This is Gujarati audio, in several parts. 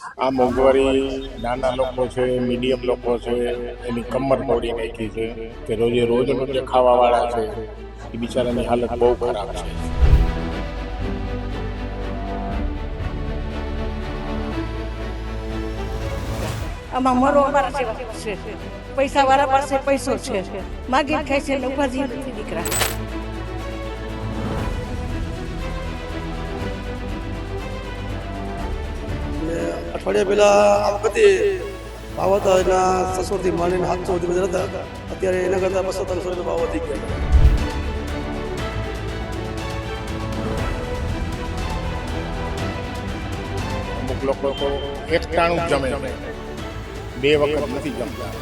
આ મોંઘવારી નાના લોકો છે, મીડિયમ લોકો છે, એની કમર તોડી નાખી છે કે રોજે રોજનું જે ખાવાવાળા છે એ બિચારાની હાલત બહુ ખરાબ છે. આમાં મરો અમારા જેવા છે. પૈસા વાળા પાસે પૈસો છે, માગી ખાય છે, ઉપાધિ નથી દીકરા. અઠવાડિયા પહેલા આ વખતે ભાવ હતા એના 600 થી માંડીને 700 સુધી બધા હતા. અત્યારે એના કરતા 200-300 રૂપિયા ભાવ વધી ગયા. અમુક લોકો તો એક ટાણું જ જમે, બે વખત નથી જમતા,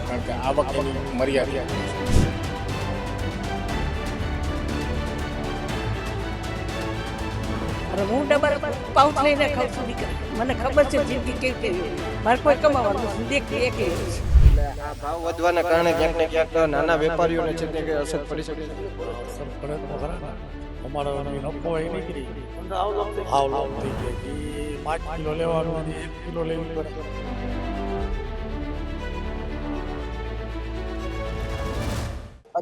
કારણ કે આ વખતની મર્યાદા છે. અરે હું ડબર પાઉચ લઈને ખાઉં છું દીકરા. મને ખબર છે જિંદગી કેવી કેવી. મારે કોઈ કમાવાનું દેખતી એકલી છે. એટલે આ ભાવ વધવાના કારણે ક્યાંક ને ક્યાંક નાના વેપારીઓને છે તે અસર પડી શકે છે. અસર પડે તો ખરા ને. અમારો નફો એ નીકળી ભાવ લાવ થઈ જાય. 5 કિલો લેવાનું અને 1 કિલો લેવી પડે.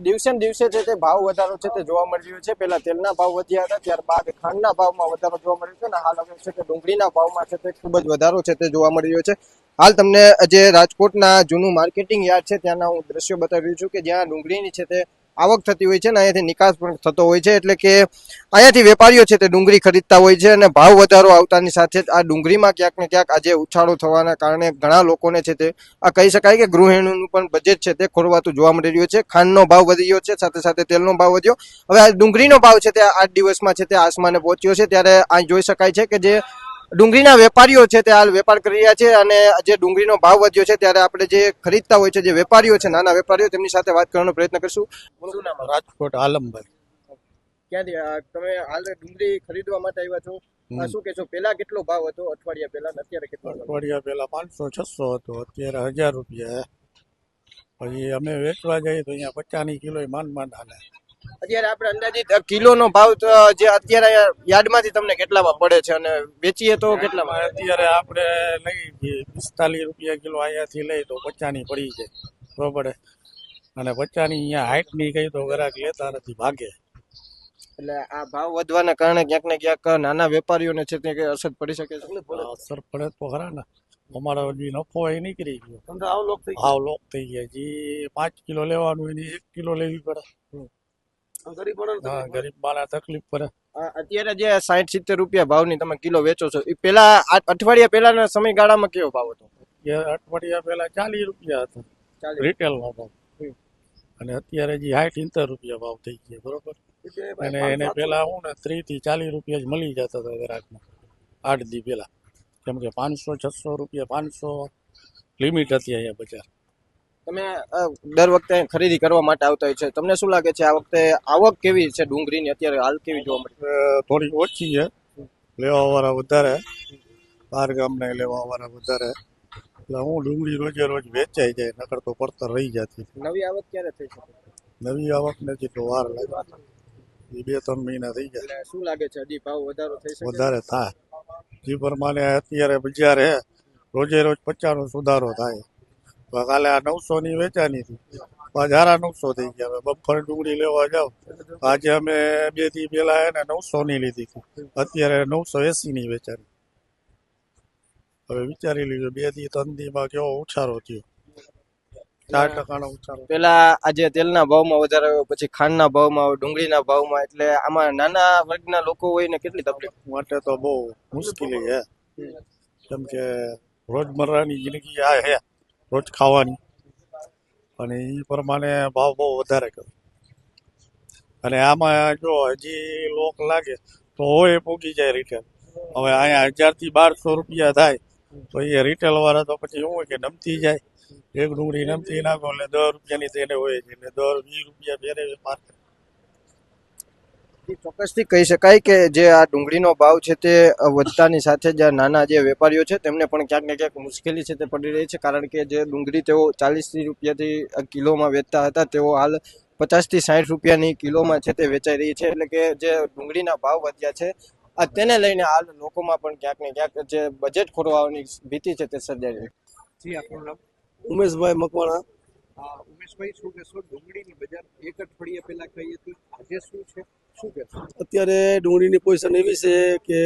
દિવસે ને દિવસે છે તે ભાવ વધારો છે તે જોવા મળી રહ્યો છે. પહેલા તેલના ભાવ વધ્યા હતા, ત્યારબાદ ખાંડના ભાવમાં વધારો જોવા મળી રહ્યો છે, અને હાલ હવે છે તે ડુંગળીના ભાવમાં છે તે ખૂબ જ વધારો છે તે જોવા મળી રહ્યો છે. હાલ તમને જે રાજકોટના જૂનું માર્કેટિંગ યાર્ડ છે ત્યાંના હું દ્રશ્યો બતાવી રહ્યો છું કે જ્યાં ડુંગળીની છે તે આવક થતી હોય છે અને અહીંયાથી નિકાસ પણ થતો હોય છે. એટલે કે અહીંયાથી વેપારીઓ છે તે ડુંગળી ખરીદતા હોય છે, અને ભાવ વધારો આવતાની સાથે જ આ ડુંગળીમાં ક્યાંક ને ક્યાંક આજે ઉછાળો થવાના કારણે ઘણા લોકોને છે તે આ કહી શકાય કે ગૃહિણીનું પણ બજેટ છે તે ખોરવાતું જોવા મળી રહ્યું છે. ખાંડનો ભાવ વધી ગયો છે, સાથે સાથે તેલનો ભાવ વધ્યો. હવે આ ડુંગળીનો ભાવ છે તે 8 દિવસમાં છે તે આસમાને પહોંચ્યો છે. ત્યારે અહીં જોઈ શકાય છે કે જે ડુંગળીના વેપારીઓ છે તે હાલ વેપાર કરી રહ્યા છે, અને જે ડુંગળીનો ભાવ વધ્યો છે ત્યારે આપણે જે ખરીદતા હોય છે જે વેપારીઓ છે, નાના વેપારીઓ, તેમની સાથે વાત કરવાનો પ્રયત્ન કરશું. શું નામ? રાજકોટ આલમભાઈ. ક્યાંથી તમે હાલ ડુંગળી ખરીદવા માટે આવ્યા છો? શું કહેશો, પહેલા કેટલો ભાવ હતો અઠવાડિયા પહેલા, અત્યારે કેટલો? અઠવાડિયા પહેલા 500-600 હતો, અત્યારે 1000 રૂપિયા. પછી અમે વેચવા જઈએ તો અહીંયા 50 કિલો માંડ હાલે. અત્યારે આપણે અંદાજિત કિલોનો ભાવ તો જે અત્યારે યાર્ડમાંથી તમને કેટલામાં પડે છે અને વેચીએ તો કેટલામાં? અત્યારે આપણે લઈ જઈએ 45 રૂપિયા કિલો અહીંયાથી લઈ તો 50 પડી જાય, બરોબર. અને 50 અહીંયા હાઈટની કઈ તો ગ્રાહક લેતા નથી, ભાગે. એટલે આ ભાવ વધવાના કારણે ક્યાંક ને ક્યાંક નાના વેપારીઓને છે તે અસર પડી શકે છે. અસર પડે તો ખરા ને. અમારો હજી નફો એ નીકળી ગયો, ભાવ લોક થઈ ગયા. જે 5 કિલો લેવાનું એની 1 કિલો લેવી પડે. ગરીબ માણસ તકલીફ પડે. અત્યારે જે 60-70 રૂપિયા ભાવની તમે કિલો વેચો છો, એ પેલા અઠવાડિયા પહેલાના સમયગાળામાં કેવો ભાવ હતો? એ અઠવાડિયા પહેલા 40 રૂપિયા હતો રિટેલ નો ભાવ, અને અત્યારે જે 60-70 રૂપિયા ભાવ થઈ ગયા, બરોબર. અને એને પેલા હું ને 30 થી 40 રૂપિયા જ મળી જતા હતા ગ્રાહકમાં 8 દી પેલા. કેમ કે 500-600 રૂપિયા 500 લિમિટ હતી અહીંયા બજાર. તમે દર વખતે ખરીદી કરવા માટે આવતા હોય છે, તમને શું લાગે છે આ વખતે આવક કેવી છે ડુંગળીની, અત્યારે હાલ કેવી જોવા મળી? થોડી ઓછી છે, લેવા વાળા વધારે, બહાર ગામના લેવા વાળા વધારે. એટલે હું ડુંગળી રોજે રોજ વેચાઈ જાય, નકર તો પડતર રહી જતી. નવી આવક ક્યારે થઈ શકે? નવી આવક નથી તો વાર લાગે, એ 2-3 મહિના થઈ જાય. શું લાગે છે હજી ભાવ વધારો થઈ શકે? વધારે થાય. જે પ્રમાણે અત્યારે બજાર હે, રોજે રોજ 50 નો સુધારો થાય. કાલે આ 900 ની વેચાની હતી, 900 થઈ ગયા. હવે બફર ડુંગળી લેવા જાવ, આજે અમે 2 દી પેલા એને 900 ની લીધી હતી, અત્યારે 980 ની વેચાની. હવે વિચારી લીધું 2 દી 3 દી માં કેવો ઉછારો થયો, 4% નો ઉછારો. પેલા આજે તેલના ભાવમાં વધારો આવ્યો, પછી ખાંડના ભાવમાં, ડુંગળીના ભાવમાં, એટલે આમાં નાના વર્ગના લોકો હોય ને કેટલી તકલીફ માટે તો બહુ મુશ્કેલી છે. કેમ કે રોજમર્રાની જિંદગી આ હે, રોજ ખાવાની, અને એ પ્રમાણે ભાવ બહુ વધારે કરે. અને આમાં જો હજી લોક લાગે તો હોય પૂગી જાય રિટેલ. હવે અહીંયા 1000 થી 1200 રૂપિયા થાય તો એ રિટેલ વાળા તો પછી શું હોય કે નમતી જાય. એક ડુંગળી નમતી નાખો એટલે 10 રૂપિયાની તેને હોય છે, એટલે 10-20 રૂપિયા ફેરે વેપાર. ચોક્કસથી કહી શકાય કે જે આ ડુંગળીનો ભાવ છે તે વધતાની સાથે જ નાના જે વેપારીઓ છે તેમને પણ ક્યાંક ને ક્યાંક મુશ્કેલી છે તે પડી રહી છે, કારણ કે જે ડુંગળી તેઓ 40 રૂપિયાથી કિલોમાં વેચતા હતા તેઓ હાલ 50 થી 60 રૂપિયાની કિલોમાં છે તે વેચાઈ રહી છે. એટલે કે જે ડુંગળીના ભાવ વધ્યા છે આ તેને લઈને હાલ લોકોમાં પણ ક્યાંક ને ક્યાંક જે બજેટ ખોરવાની ભીતિ છે તે સર્જાઈ રહી છે. જી આપનું નામ? ઉમેશભાઈ મકવાણા. ઉમેશભાઈ, શું કહેશો? ડુંગળીની બજાર એક અઠવાડિયા પહેલા કહી હતી, આજે શું છે, શું કહેશો? અત્યારે ડુંગળીની પોઝિશન એવી છે કે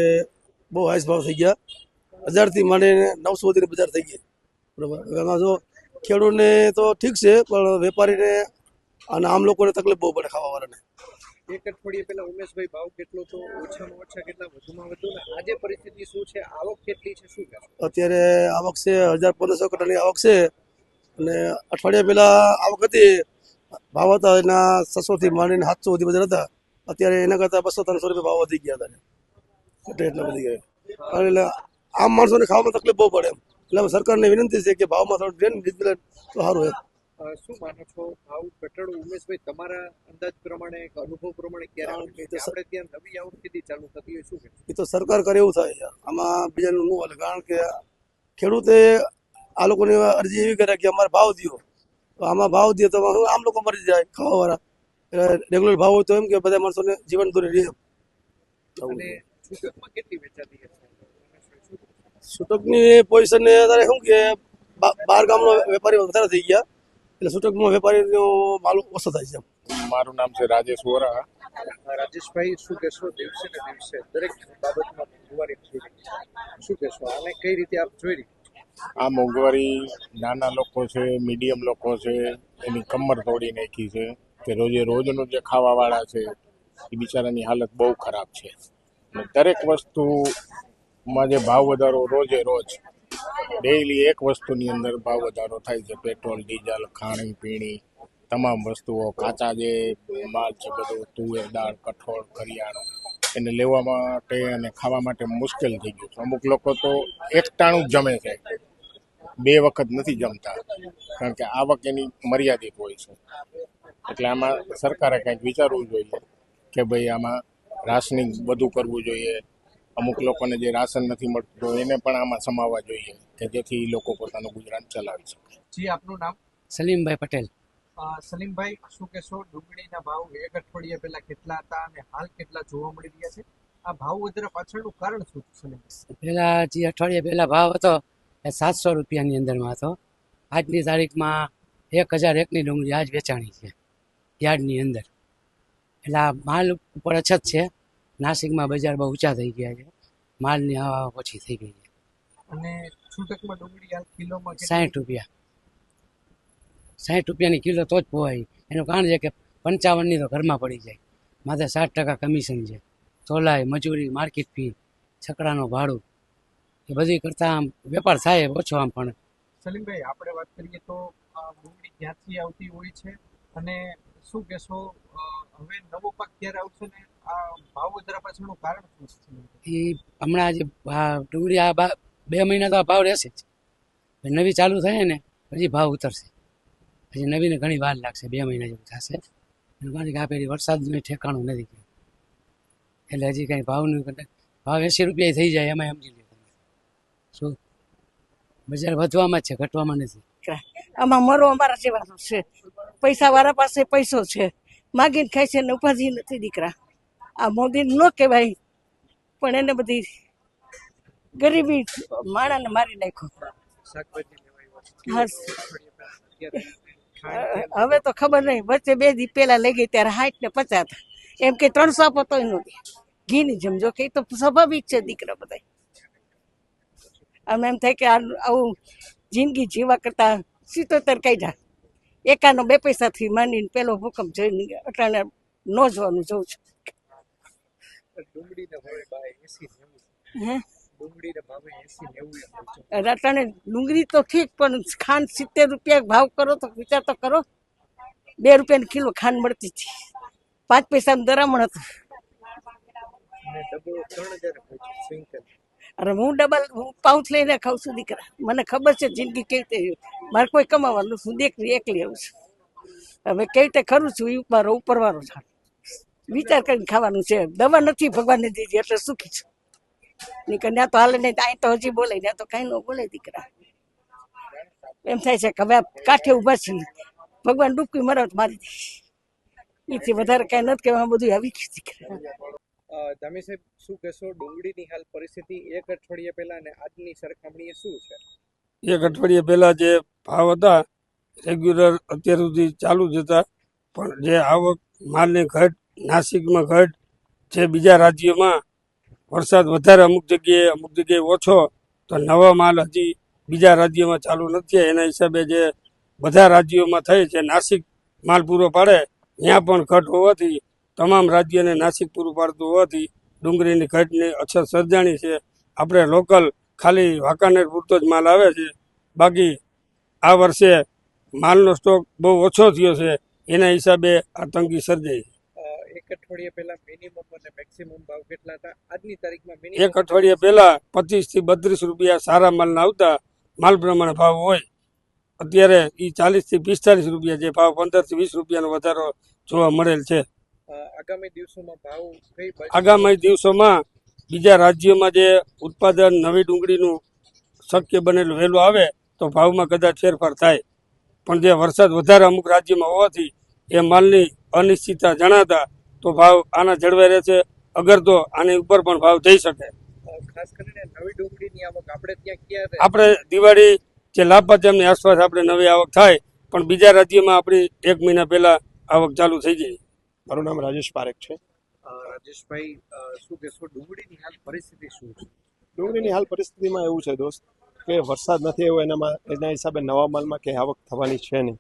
બહુ હાઈસ ભાવ થઈ ગયા. 1000થી માંડીને 900 સુધીની બજાર થઈ ગઈ. બરાબર. એમાં જો ખેડૂતને તો ઠીક છે, પણ વેપારીને અને આમ લોકોને તકલીફ બહુ પડે ખાવાવાળાને. એક અઠવાડિયા પહેલા ઉમેશભાઈ ભાવ કેટલો તો ઓછામાં ઓછા કેટલા વધુમાં વધુ ને આજે પરિસ્થિતિ શું છે, આવક કેટલી છે, શું કહેશો? અત્યારે આવક છે 1500 કટરની આવક છે, અને અઠવાડિયા પહેલા આવક હતી, ભાવ હતા એના 600થી માંડીને 700 સુધી બજાર હતા. અત્યારે એના કરતાં 200-300 રૂપિયા ભાવ વધી ગયા હતા. એટલે એટલા વધી ગયા. એટલે આમ માણસોને ખાવામાં તકલીફ બહુ પડે એમ. એટલે અમે સરકારને વિનંતી છે કે ભાવમાં થોડું ટ્રેન લીધે તો સારું એમ. શું માનો છો ભાવ ઘટાડો ઉમેશભાઈ તમારા અંદાજ પ્રમાણે કે અનુભવ પ્રમાણે ક્યારે આપણે ત્યાં નવી આવક ખેતી ચાલુ થતી હોય, શું કહેશો? એ તો સરકાર કરે એવું થાય યાર. આમાં બીજાનું શું હાલે? કારણ કે ખેડૂતે આ લોકોની અરજી એવી કરે કે અમારે ભાવ દો. તો આમાં ભાવ દે તો આમ લોકો મરી જાય ખાવાવાળા. એટલે રેગ્યુલર ભાવ હોય તો એમ કે બધા માણસોને જીવન દોરી રહે. અને છૂટકમાં કેટલી વેચાતી હશે? છૂટકની પોઝિશન અત્યારે શું કે બહાર ગામનો વેપારી વધારે થઈ ગયા, એટલે છૂટકમાં વેપારીનો માલ ઓછો થાય છે. મારું નામ છે રાજેશ વોરા. રાજેશભાઈ, શું કહેશો? દિવસે ને દિવસે દરેક બાબતમાં મોંઘવારી થઈ રહી છે, શું કહેશો? આને કઈ રીતે આપ જોઈ રહી? આ મોંઘવારી નાના લોકો છે, મીડિયમ લોકો છે, એની કમર તોડી નાખી છે. કે રોજે રોજનું જે ખાવાવાળા છે એ બિચારાની હાલત બહુ ખરાબ છે. અને દરેક વસ્તુમાં જે ભાવ વધારો રોજે રોજ ડેઈલી એક વસ્તુની અંદર ભાવ વધારો થાય છે. પેટ્રોલ, ડીઝલ, ખાણી પીણી, તમામ વસ્તુઓ, કાચા જે માલ છે બધું, તુવેર દાળ, કઠોળ, કરિયાણું, એને લેવા માટે અને ખાવા માટે મુશ્કેલ થઈ ગયું છે. અમુક લોકો તો એકટાણું જ જમે છે, 2 વખત નથી જમતા, કારણ કે આવક એની મર્યાદિત હોય છે. એટલે આમાં સરકારે કંઈક વિચારવું જોઈએ કે ભાઈ આમાં રાશનિંગ બધું કરવું જોઈએ. અમુક લોકોને જે રાશન નથી મળતું એને પણ આમાં સમાવવા જોઈએ કે જેથી લોકો પોતાનું ગુજરાન ચલાવી શકે. જી આપનું નામ? સલીમભાઈ પટેલ. સલીમભાઈ, શું કહેશો? ડુંગળીના ભાવ એક અઠવાડિયા પહેલા કેટલા હતા અને હાલ કેટલા જોવા મળી રહ્યા છે? આ ભાવ વધારા પાછળનું કારણ શું છે સલીમભાઈ? પહેલા જે અઠવાડિયા પહેલા ભાવ હતો એ 700 રૂપિયાની અંદરમાં હતો. આજની તારીખમાં 1001ની ડુંગળી આજ વેચાણી છે યાર્ડની અંદર. એટલે આ માલ ઉપર અછત છે. નાસિકમાં બજાર બહુ ઊંચા થઈ ગયા છે, માલની આવક ઓછી થઈ ગઈ છે. અને છૂટકમાં ડુંગળી હાલ કિલોમાં 60 રૂપિયા, 60 રૂપિયાની કિલો તો જ પોવાય. એનું કારણ છે કે 55ની તો ઘરમાં પડી જાય, માથે 60% કમિશન છે, તોલાઈ, મજૂરી, માર્કેટ ફી, છકડાનું ભાડું, એ બધી કરતાં આમ વેપાર થાય ઓછો આમ. પણ સલીમભાઈ, આપણે વાત કરીએ તો ડુંગળી ક્યાંથી આવતી હોય છે અને શું કહેશો હવે નવો પાક ક્યારે આવશે ને આ ભાવ વધારા પાછળનું કારણ શું છે? એ હમણાં જે ડુંગળી આ 2 મહિના તો આ ભાવ રહેશે જ. નવી ચાલુ થાય ને પછી ભાવ ઉતરશે. પછી નવીને ઘણી વાર લાગશે, 2 મહિના જેવું થશે. એનું કારણ કે આ પેલી વરસાદનું ઠેકાણું નથી, એટલે હજી કાંઈ ભાવનું ભાવ 80 રૂપિયા થઈ જાય એમાં સમજી લે તમે. શું બજાર વધવામાં જ છે, ઘટવામાં નથી. આમાં મરો અમારા જેવાનો છે. પૈસાવાળા પાસે પૈસો છે, માગીને ખાય છે ને ઉપાધિ નથી દીકરા. આ મોદી ન કહેવાય, પણ એને બધી ગરીબી માણાને મારી નાખ્યો. શાકભાજી હા. હવે તો ખબર નહીં, વચ્ચે 2 દી પહેલા લઈ ગઈ ત્યારે 60 ને 50, એમ કે 300 આપો તોય નથી. ઘીની જમજો કે તો સ્વાભાવિક છે દીકરા બધા. આમ એમ થાય કે આવું જિંદગી જીવા કરતા 77 કાઢ્યા. 51 2 પૈસાથી માંડીને પેલો ભૂકંપ જોઈને અટાણે ન જોવાનું જોઉં છું. ડુંગળીના ભાવે 80-90, હે ડુંગળીના ભાવે 80-90. અટાણે ડુંગળી તો ઠીક, પણ ખાંડ 70 રૂપિયા ભાવ કરો તો વિચાર તો કરો. 2 રૂપિયાની કિલો ખાંડ મળતી હતી, 5 પૈસાનું દરામણ હતું. અને ડબ્બો 3000 પહોંચ્યો સિંગલ. અરે હું પાઉચ લઈને ખાઉં છું દીકરા. મને ખબર છે જિંદગી કેવી રીતે, મારે કોઈ કમાવાનું, હું એકલી આવું છું. હવે કેવી રીતે ખરું છું એ ઉપરવાળો છે. વિચાર કરીને ખાવાનું છે. દવા નથી ભગવાનને દીધી એટલે સુખી છું. નીકળ ત્યાં તો હાલે નહીં, અહીં તો હજી બોલે, ત્યાં તો કાંઈ ન બોલે દીકરા. એમ થાય છે કે હવે કાંઠે ઊભા છીએ, ભગવાન ડૂબકી મરત મારી દે, એથી વધારે કાંઈ નથી કહેવા. બધું આવી ગયું દીકરા. તમે સાહેબ શું કહેશો ડુંગળીની હાલ પરિસ્થિતિ એક અઠવાડિયા પહેલા અને આજની સરખામણીએ શું છે? એક અઠવાડિયા પહેલા જે ભાવ હતા રેગ્યુલર અત્યાર સુધી ચાલુ જ હતા, પણ જે આવક માલની ઘટ, નાસિકમાં ઘટ, જે બીજા રાજ્યોમાં વરસાદ વધારે અમુક જગ્યાએ ઓછો, તો નવા માલ હજી બીજા રાજ્યોમાં ચાલુ નથી. એના હિસાબે જે બધા રાજ્યોમાં થઈ છે, નાસિક માલ પૂરો પાડે ત્યાં પણ ઘટ હોવાથી, તમામ રાજ્યોને નાસિક પૂરું પાડતું હોવાથી ડુંગળીની ઘટની અછત સર્જાણી છે. આપણે લોકલ ખાલી વાંકાનેર પૂરતો જ માલ આવે છે. બાકી આ વર્ષે માલનો સ્ટોક બહુ ઓછો થયો છે, એના હિસાબે આ તંગી સર્જાઈ. એક અઠવાડિયા પહેલા મિનિમમ અને મેક્સિમમ ભાવ કેટલા હતા? આજની તારીખમાં એક અઠવાડિયા પહેલા 25 થી 32 રૂપિયા સારા માલના આવતા, માલ પ્રમાણે ભાવ હોય. અત્યારે એ 40 થી 45 રૂપિયા જે ભાવ 15 થી 20 રૂપિયાનો વધારો જોવા મળેલ છે. આગામી દિવસોમાં ભાવ કઈ બાજુ? આગામી દિવસોમાં બીજા રાજ્યોમાં જે ઉત્પાદન નવી ડુંગળીનું શક્ય બનેલું વહેલું આવે તો ભાવમાં કદાચ ફેરફાર થાય, પણ જે વરસાદ વધારે અમુક રાજ્યમાં હોવાથી એ માલની અનિશ્ચિતતા જણાતા તો ભાવ આના જળવાઈ રહેશે. અગર તો આની ઉપર પણ ભાવ જઈ શકે. ખાસ કરીને નવી ડુંગળીની આવક આપણે ત્યાં ક્યારે? આપણે દિવાળી જે લાભ પાંચમની આસપાસ આપણે નવી આવક થાય, પણ બીજા રાજ્યમાં આપણી 1 મહિના પહેલા આવક ચાલુ થઈ જાય. મારું નામ રાજેશ પારેખ છે. રાજેશભાઈ, શું કહેશો ડુંગળીની હાલ પરિસ્થિતિ શું છે? ડુંગળીની હાલ પરિસ્થિતિમાં એવું છે દોસ્ત કે વરસાદ નથી આવ્યો, એના હિસાબે નવા માલમાં કંઈ આવક થવાની છે નહીં.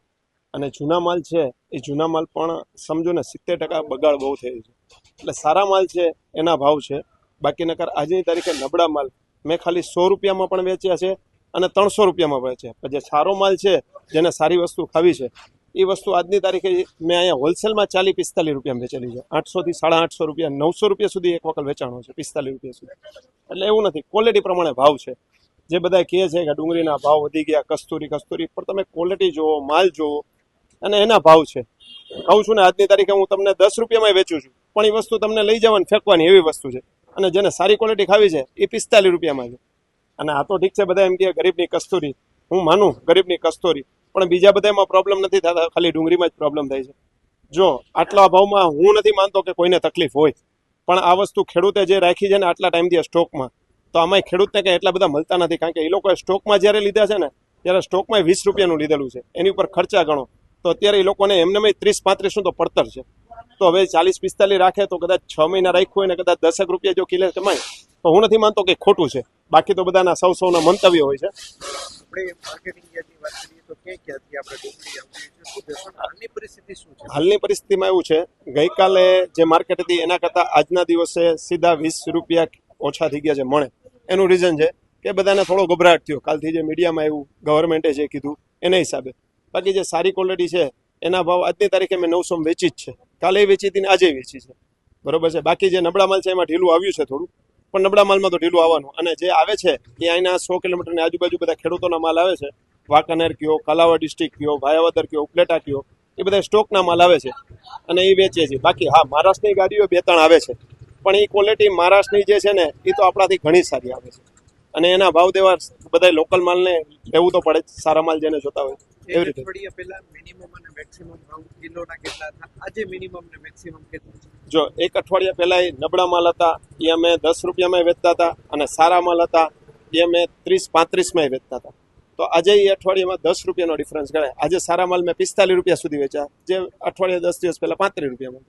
અને જૂના માલ છે એ જૂના માલ પણ સમજો ને 70% બગાડ બહુ થયો છે. એટલે સારા માલ છે એના ભાવ છે. બાકી નકર આજની તારીખે નબળા માલ મેં ખાલી 100 રૂપિયામાં પણ વેચ્યા છે અને 300 રૂપિયામાં વેચ્યા. પણ જે સારો માલ છે, જેને સારી વસ્તુ ખાવી છે, એ વસ્તુ આજની તારીખે મેં અહીંયા હોલસેલમાં 40-45 રૂપિયામાં વેચેલી છે. 800 થી 850 રૂપિયા, 900 રૂપિયા સુધી એક વખત વેચાણો છે, 45 રૂપિયા સુધી. એટલે એવું નથી, ક્વોલિટી પ્રમાણે ભાવ છે. જે બધા કહે છે કે ડુંગળીના ભાવ વધી ગયા, કસ્તુરી, પણ તમે ક્વોલિટી જુઓ, માલ જુઓ અને એના ભાવ છે. કહું છું ને, આજની તારીખે હું તમને 10 રૂપિયામાં વેચું છું, પણ એ વસ્તુ તમને લઈ જવાની ફેંકવાની એવી વસ્તુ છે. અને જેને સારી ક્વોલિટી ખાવી છે એ 45 રૂપિયામાં છે. અને આ તો ઠીક છે, બધા એમ કહે ગરીબની કસ્તુરી, હું માનું ગરીબની કસ્તુરી, પણ બીજા બધા એમાં પ્રોબ્લેમ નથી થતા, ખાલી ડુંગળીમાં જ પ્રોબ્લેમ થાય છે. જો આટલા ભાવમાં હું નથી માનતો કે કોઈને તકલીફ હોય, પણ આ વસ્તુ ખેડૂતે જે રાખી છે ને આટલા ટાઈમથી સ્ટોકમાં, તો આમાંય ખેડૂતને કંઈ એટલા બધા મળતા નથી. કારણ કે એ લોકોએ સ્ટોકમાં જ્યારે લીધા છે ને, ત્યારે સ્ટોકમાં 20 રૂપિયાનું લીધેલું છે, એની ઉપર ખર્ચા ગણો તો અત્યારે એ લોકોને એમને 30-35નું તો પડતર છે. તો હવે 40-45 રાખે તો કદાચ 6 મહિના રાખ્યું હોય ને કદાચ 10 રૂપિયા જો કિલો કમાય, તો હું નથી માનતો કે ખોટું છે. બાકી તો બધાના સૌના મંતવ્ય હોય છે. આપણે માર્કેટિંગ યાર્ડની વાત કરીએ તો ક્યાંથી આપણે ડુંગળી આવતી છે? શું કહેશો? હાલની પરિસ્થિતિ શું છે? હાલની પરિસ્થિતિમાં એવું છે, ગઈકાલે જે માર્કેટ હતી એના કરતાં આજના દિવસે સીધા 20 રૂપિયા ઓછા થઈ ગયા છે મણે. એનું રીઝન છે કે બધાને થોડો ગભરાટ થયો કાલથી જે મીડિયામાં આવ્યું, ગવર્મેન્ટે જે કીધું એના હિસાબે. બાકી જે સારી ક્વોલિટી છે એના ભાવ આજની તારીખે મેં 900 વેચી જ છે, કાલે વેચી હતી ને આજે વેચી છે, બરોબર છે. બાકી જે નબળા માલ છે એમાં ઢીલું આવ્યું છે થોડું, પણ નબળા માલમાં તો ઢીલું આવવાનું. અને જે આવે છે એ અહીંના 100 કિલોમીટરની આજુબાજુ બધા ખેડૂતોના માલ આવે છે. વાંકાનેર કયો, કાલાવાડ ડિસ્ટ્રિક્ટ કયો, ભાયાવદર કયો, ઉપલેટા કયો, એ બધા સ્ટોકના માલ આવે છે અને એ વેચીએ છીએ. બાકી હા, મહારાષ્ટ્રની ગાડીઓ 2-3 આવે છે, પણ એ ક્વોલિટી મહારાષ્ટ્રની જે છે ને એ તો આપણાથી ઘણી સારી આવે છે. અને એના ભાવ દેવા બધા લોકલ માલને લેવું તો પડે જ, સારા માલ જેને જોતા હોય એવી રીતે. અઠવાડિયા પહેલા મિનિમમ અને મેક્સિમમ ભાવ કિલોના કેટલા હતા? આજે મિનિમમ ને મેક્સિમમ કેટલા? જો એક અઠવાડિયા પહેલા એ નબળા માલ હતા એ અમે 10 રૂપિયામાં વેચતા હતા, અને સારા માલ હતા એ અમે 30-35માં વેચતા હતા. તો આજે એ અઠવાડિયામાં 10 રૂપિયાનો ડિફરન્સ ગણાય. આજે સારા માલ મેં 45 રૂપિયા સુધી વેચ્યા, જે અઠવાડિયા 10 દિવસ પહેલા 35 રૂપિયામાં.